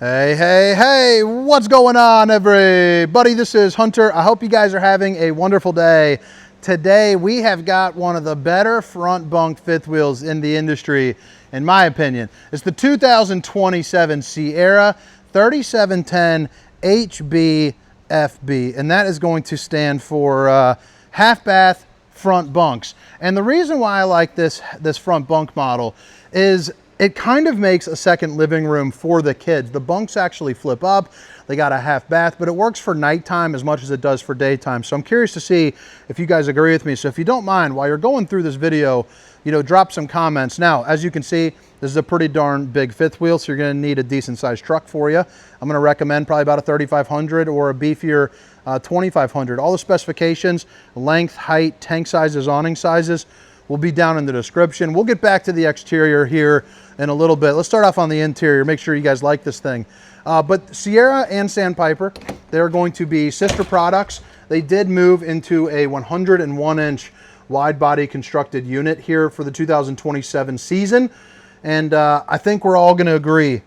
Hey, hey, hey, what's going on, everybody? This is Hunter. I hope you guys are having a wonderful day. Today, we have got one of the better front bunk fifth wheels in the industry, in my opinion. It's the 2027 Sierra 3710 HBFB, and that is going to stand for half bath front bunks. And the reason why I like this front bunk model is it kind of makes a second living room for the kids. The bunks actually flip up. They got a half bath, but it works for nighttime as much as it does for daytime. So I'm curious to see if you guys agree with me. So if you don't mind, while you're going through this video, drop some comments. Now, as you can see, this is a pretty darn big fifth wheel, so you're gonna need a decent sized truck for you. I'm gonna recommend probably about a 3500 or a beefier 2500. All the specifications, length, height, tank sizes, awning sizes, will be down in the description. We'll get back to the exterior here in a little bit. Let's start off on the interior. Make sure you guys like this thing. But Sierra and Sandpiper, they're going to be sister products. They did move into a 101-inch wide body constructed unit here for the 2027 season. And I think we're all gonna agree,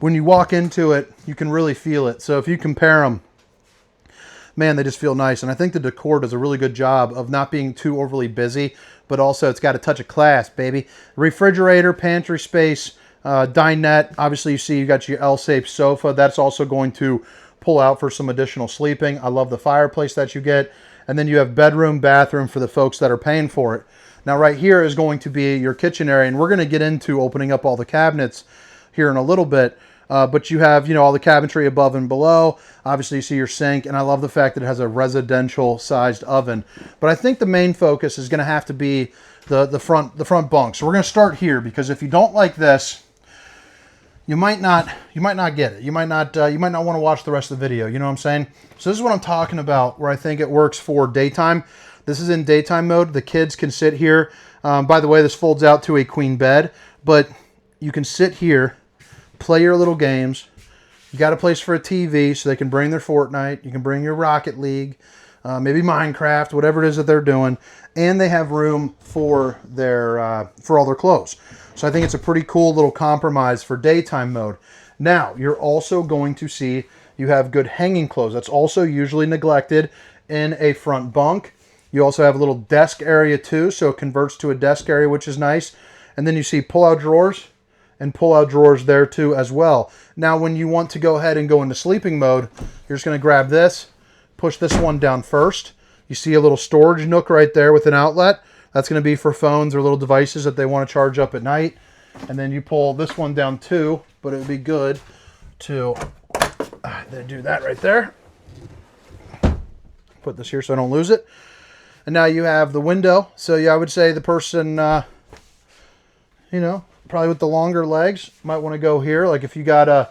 when you walk into it, you can really feel it. So if you compare them, man, they just feel nice. And I think the decor does a really good job of not being too overly busy, but also it's got a touch of class, baby. Refrigerator, pantry space, dinette. Obviously, you see you got your L-shaped sofa. That's also going to pull out for some additional sleeping. I love the fireplace that you get. And then you have bedroom, bathroom for the folks that are paying for it. Now, right here is going to be your kitchen area, and we're going to get into opening up all the cabinets here in a little bit. But you have, all the cabinetry above and below. Obviously, you see your sink, and I love the fact that it has a residential-sized oven. But I think the main focus is going to have to be the front bunk. So we're going to start here, because if you don't like this, you might not get it. You might not want to watch the rest of the video. You know what I'm saying? So this is what I'm talking about, where I think it works for daytime. This is in daytime mode. The kids can sit here. By the way, this folds out to a queen bed, but you can sit here, play your little games. You got a place for a TV so they can bring their Fortnite. You can bring your Rocket League, maybe Minecraft, whatever it is that they're doing. And they have room for their for all their clothes. So I think it's a pretty cool little compromise for daytime mode. Now, you're also going to see you have good hanging clothes. That's also usually neglected in a front bunk. You also have a little desk area too, so it converts to a desk area, which is nice. And then you see pull-out drawers and pull-out drawers there too as well. Now, when you want to go ahead and go into sleeping mode, you're just going to grab this, push this one down first. You see a little storage nook right there with an outlet. That's going to be for phones or little devices that they want to charge up at night. And then you pull this one down too, but it would be good to do that right there. Put this here so I don't lose it. And now you have the window. So yeah, I would say the person, probably with the longer legs might want to go here. Like if you got a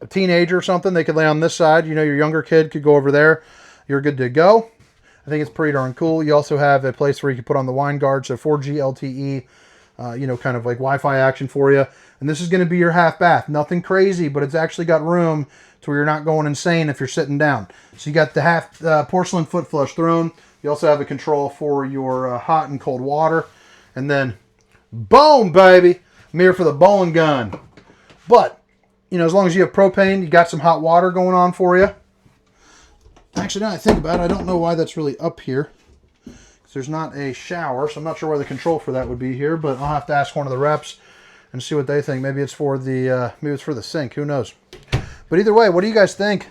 teenager or something, they could lay on this side. Your younger kid could go over there. You're good to go. I think it's pretty darn cool. You also have a place where you can put on the wine guard. So 4G LTE, kind of like Wi-Fi action for you. And this is going to be your half bath. Nothing crazy, but it's actually got room to where you're not going insane if you're sitting down. So you got the half porcelain foot flush throne. You also have a control for your hot and cold water. And then, boom, baby. I'm here for the bowling gun. But, as long as you have propane, you got some hot water going on for you. Actually, now I think about it, I don't know why that's really up here. Because there's not a shower, so I'm not sure where the control for that would be here. But I'll have to ask one of the reps and see what they think. Maybe it's for the sink. Who knows? But either way, what do you guys think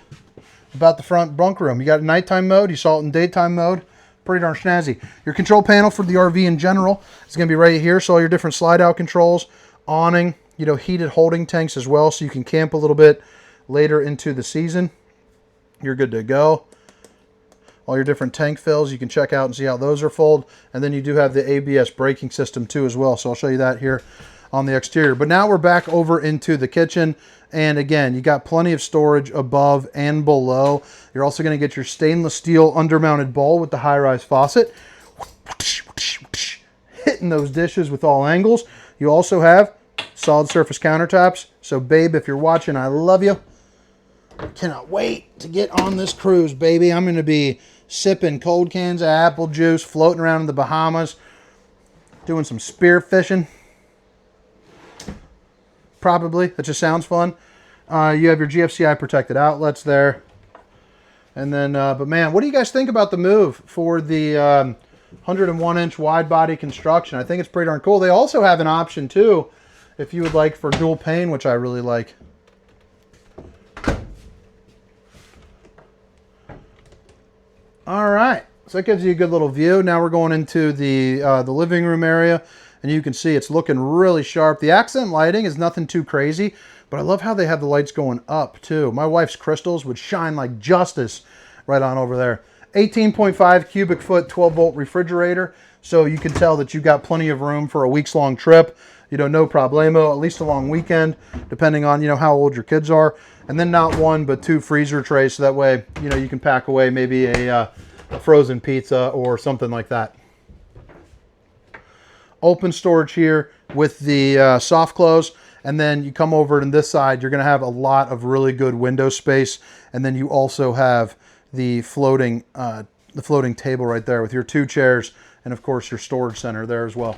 about the front bunk room? You got nighttime mode. You saw it in daytime mode. Pretty darn snazzy. Your control panel for the RV in general is going to be right here. So all your different slide out controls, awning, heated holding tanks as well. So you can camp a little bit later into the season. You're good to go. All your different tank fills, you can check out and see how those are fold. And then you do have the ABS braking system too as well. So I'll show you that here on the exterior. But now we're back over into the kitchen. And again, you got plenty of storage above and below. You're also going to get your stainless steel undermounted bowl with the high-rise faucet. Hitting those dishes with all angles. You also have solid surface countertops. So babe, if you're watching, I love you. Cannot wait to get on this cruise, baby. I'm going to be sipping cold cans of apple juice, floating around in the Bahamas, doing some spear fishing. Probably. That just sounds fun. You have your GFCI protected outlets there. And then, but man, what do you guys think about the move for the 101-inch wide body construction? I think it's pretty darn cool. They also have an option too, if you would like, for dual pane, which I really like. All right, so that gives you a good little view. Now we're going into the living room area, and you can see it's looking really sharp. The accent lighting is nothing too crazy, but I love how they have the lights going up too. My wife's crystals would shine like justice right on over there. 18.5 cubic foot, 12-volt refrigerator, so you can tell that you got plenty of room for a weeks-long trip. You know, no problemo, at least a long weekend, depending on, you know, how old your kids are. And then not one, but two freezer trays, so that way, you know, you can pack away maybe a frozen pizza or something like that. Open storage here with the soft close. And then you come over to this side, you're going to have a lot of really good window space. And then you also have the floating table right there with your 2 chairs and of course your storage center there as well.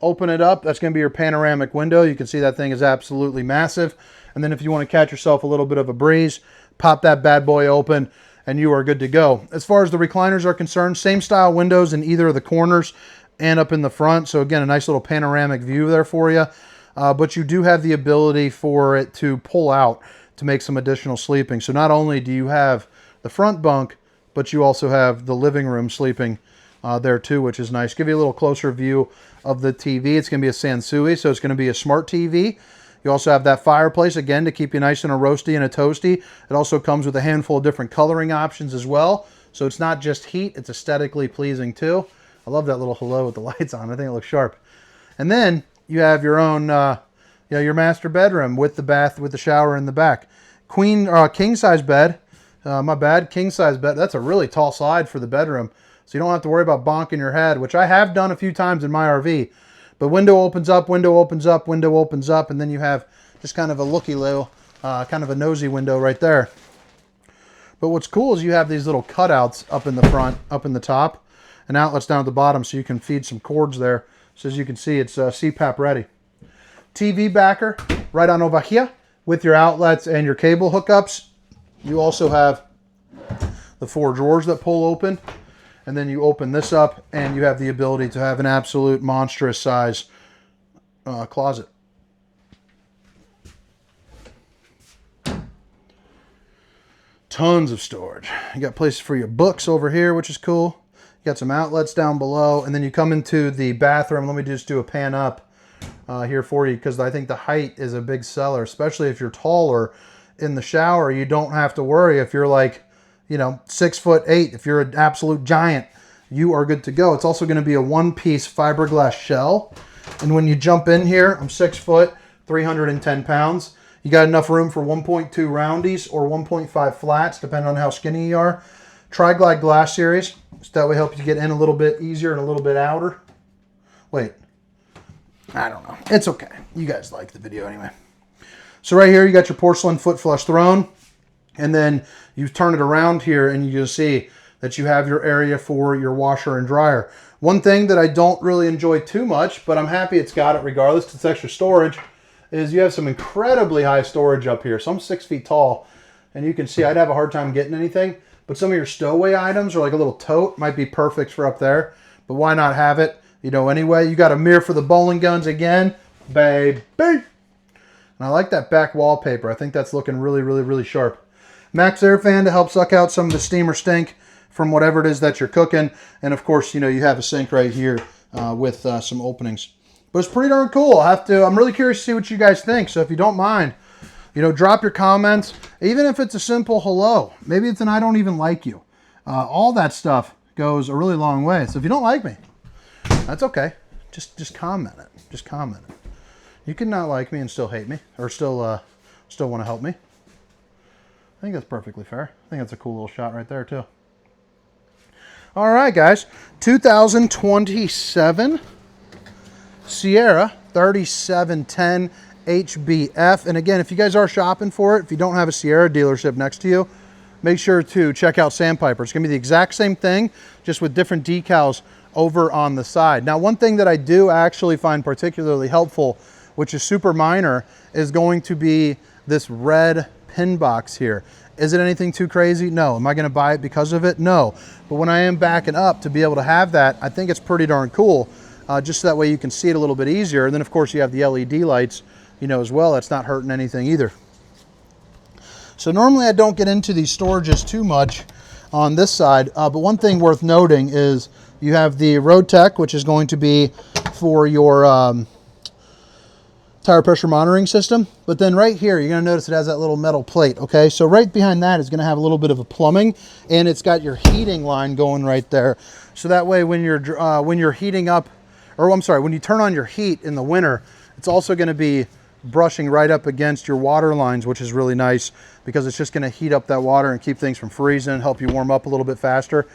Open it up, that's going to be your panoramic window. You can see that thing is absolutely massive. And then if you want to catch yourself a little bit of a breeze, pop that bad boy open and you are good to go. As far as the recliners are concerned, same style windows in either of the corners and up in the front. So again, a nice little panoramic view there for you. But you do have the ability for it to pull out to make some additional sleeping. So not only do you have the front bunk, but you also have the living room sleeping there too, which is nice. Give you a little closer view of the TV. It's going to be a Sansui, so it's going to be a smart TV. You also have that fireplace, again, to keep you nice and a roasty and a toasty. It also comes with a handful of different coloring options as well. So it's not just heat, it's aesthetically pleasing too. I love that little hello with the lights on. I think it looks sharp. And then you have your own, you know, your master bedroom with the bath, with the shower in the back. King size bed. My bad, king size bed. That's a really tall slide for the bedroom, so you don't have to worry about bonking your head, which I have done a few times in my RV. But window opens up, window opens up, window opens up, and then you have just kind of a looky-loo, kind of a nosy window right there. But what's cool is you have these little cutouts up in the front, up in the top, and outlets down at the bottom, so you can feed some cords there. So as you can see, it's CPAP ready. TV backer right on over here with your outlets and your cable hookups. You also have the 4 drawers that pull open, and then you open this up and you have the ability to have an absolute monstrous size closet. Tons of storage. You got places for your books over here, which is cool. You got some outlets down below, and then you come into the bathroom. Let me just do a pan up here for you, because I think the height is a big seller, especially if you're taller. In the shower, you don't have to worry if you're like, you know, 6'8". If you're an absolute giant, you are good to go. It's also going to be a 1-piece fiberglass shell. And when you jump in here, I'm 6 foot, 310 pounds. You got enough room for 1.2 roundies or 1.5 flats, depending on how skinny you are. Tri-Glide glass series, so that way help you get in a little bit easier and a little bit outer. Wait, I don't know. It's okay. You guys like the video anyway. So right here, you got your porcelain foot flush throne, and then you turn it around here and you just see that you have your area for your washer and dryer. One thing that I don't really enjoy too much, but I'm happy it's got it regardless, it's extra storage, is you have some incredibly high storage up here. So I'm 6 feet tall, and you can see I'd have a hard time getting anything, but some of your stowaway items or like a little tote might be perfect for up there, but why not have it, you know, anyway. You got a mirror for the bowling guns again, baby. And I like that back wallpaper. I think that's looking really, really, really sharp. Max air fan to help suck out some of the steam or stink from whatever it is that you're cooking. And of course, you know, you have a sink right here with some openings. But it's pretty darn cool. I'm really curious to see what you guys think. So if you don't mind, you know, drop your comments. Even if it's a simple hello. Maybe it's an I don't even like you. All that stuff goes a really long way. So if you don't like me, that's okay. Just comment it. Just comment it. You can not like me and still hate me, or still want to help me. I think that's perfectly fair. I think that's a cool little shot right there too. All right, guys. 2027 Sierra 3710 HBF. And again, if you guys are shopping for it, if you don't have a Sierra dealership next to you, make sure to check out Sandpiper. It's going to be the exact same thing, just with different decals over on the side. Now, one thing that I do actually find particularly helpful, which is super minor, is going to be this red pin box here. Is it anything too crazy? No. Am I going to buy it because of it? No. But when I am backing up to be able to have that, I think it's pretty darn cool. Just so that way you can see it a little bit easier. And then of course you have the LED lights, you know, as well. That's not hurting anything either. So normally I don't get into these storages too much on this side, but one thing worth noting is you have the Road Tech, which is going to be for your tire pressure monitoring system. But then right here, you're going to notice it has that little metal plate. Okay, so right behind that is going to have a little bit of a plumbing, and it's got your heating line going right there. So that way, when you're heating up, or I'm sorry, when you turn on your heat in the winter, it's also going to be brushing right up against your water lines, which is really nice because it's just going to heat up that water and keep things from freezing, help you warm up a little bit faster.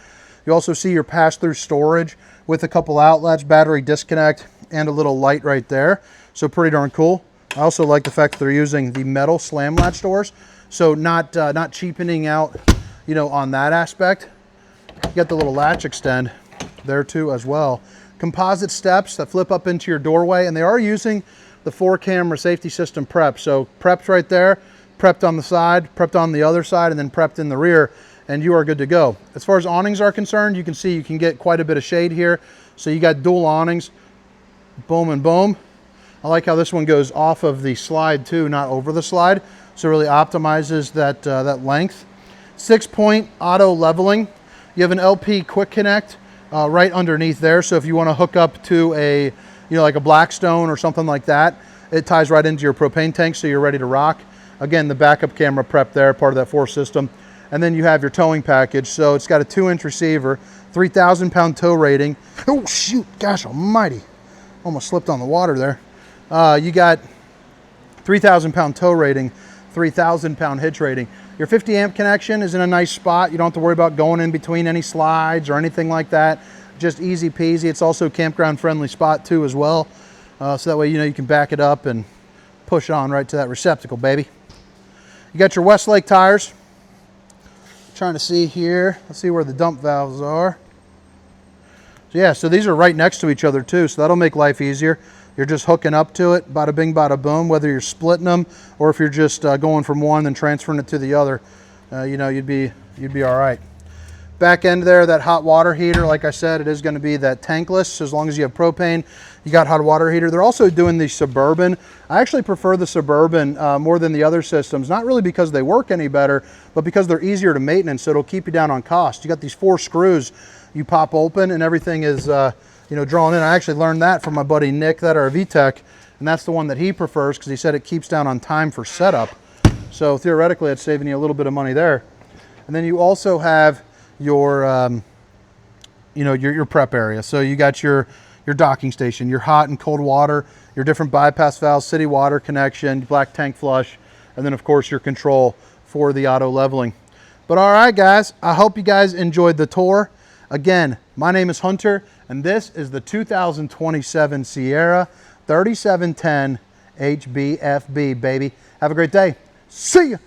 You also see your pass-through storage with a couple outlets, battery disconnect, and a little light right there. So pretty darn cool. I also like the fact that they're using the metal slam latch doors, so not cheapening out, you know, on that aspect. You got the little latch extend there too as well. Composite steps that flip up into your doorway, and they are using the 4-camera safety system prep. So prepped right there, prepped on the side, prepped on the other side, and then prepped in the rear, and you are good to go. As far as awnings are concerned, you can see you can get quite a bit of shade here. So you got dual awnings, boom and boom. I like how this one goes off of the slide too, not over the slide. So it really optimizes that, that length. 6-point auto leveling. You have an LP quick connect right underneath there. So if you want to hook up to a, you know, like a Blackstone or something like that, it ties right into your propane tank so you're ready to rock. Again, the backup camera prep there, part of that 4 system. And then you have your towing package. So it's got a 2-inch receiver, 3,000 pound tow rating. Oh shoot, gosh almighty. Almost slipped on the water there. You got 3,000 pound tow rating, 3,000 pound hitch rating. Your 50 amp connection is in a nice spot. You don't have to worry about going in between any slides or anything like that. Just easy peasy. It's also a campground friendly spot too as well. So that way, you know, you can back it up and push on right to that receptacle, baby. You got your Westlake tires. Trying to see here. Let's see where the dump valves are. So yeah, so these are right next to each other too. So that'll make life easier. You're just hooking up to it, bada bing, bada boom, whether you're splitting them or if you're just going from one and transferring it to the other, you know, you'd be all right. Back end there, that hot water heater, like I said, it is going to be that tankless. So as long as you have propane, you got hot water heater. They're also doing the Suburban. I actually prefer the Suburban more than the other systems, not really because they work any better, but because they're easier to maintenance, so it'll keep you down on cost. You got these 4 screws you pop open and everything is you know, drawn in. I actually learned that from my buddy Nick, that RV Tech, and that's the one that he prefers because he said it keeps down on time for setup. So theoretically, it's saving you a little bit of money there. And then you also have your, you know, your prep area. So you got your docking station, your hot and cold water, your different bypass valves, city water connection, black tank flush, and then of course your control for the auto leveling. But all right, guys, I hope you guys enjoyed the tour. Again, my name is Hunter, and this is the 2027 Sierra 3710 HBFB, baby. Have a great day. See ya.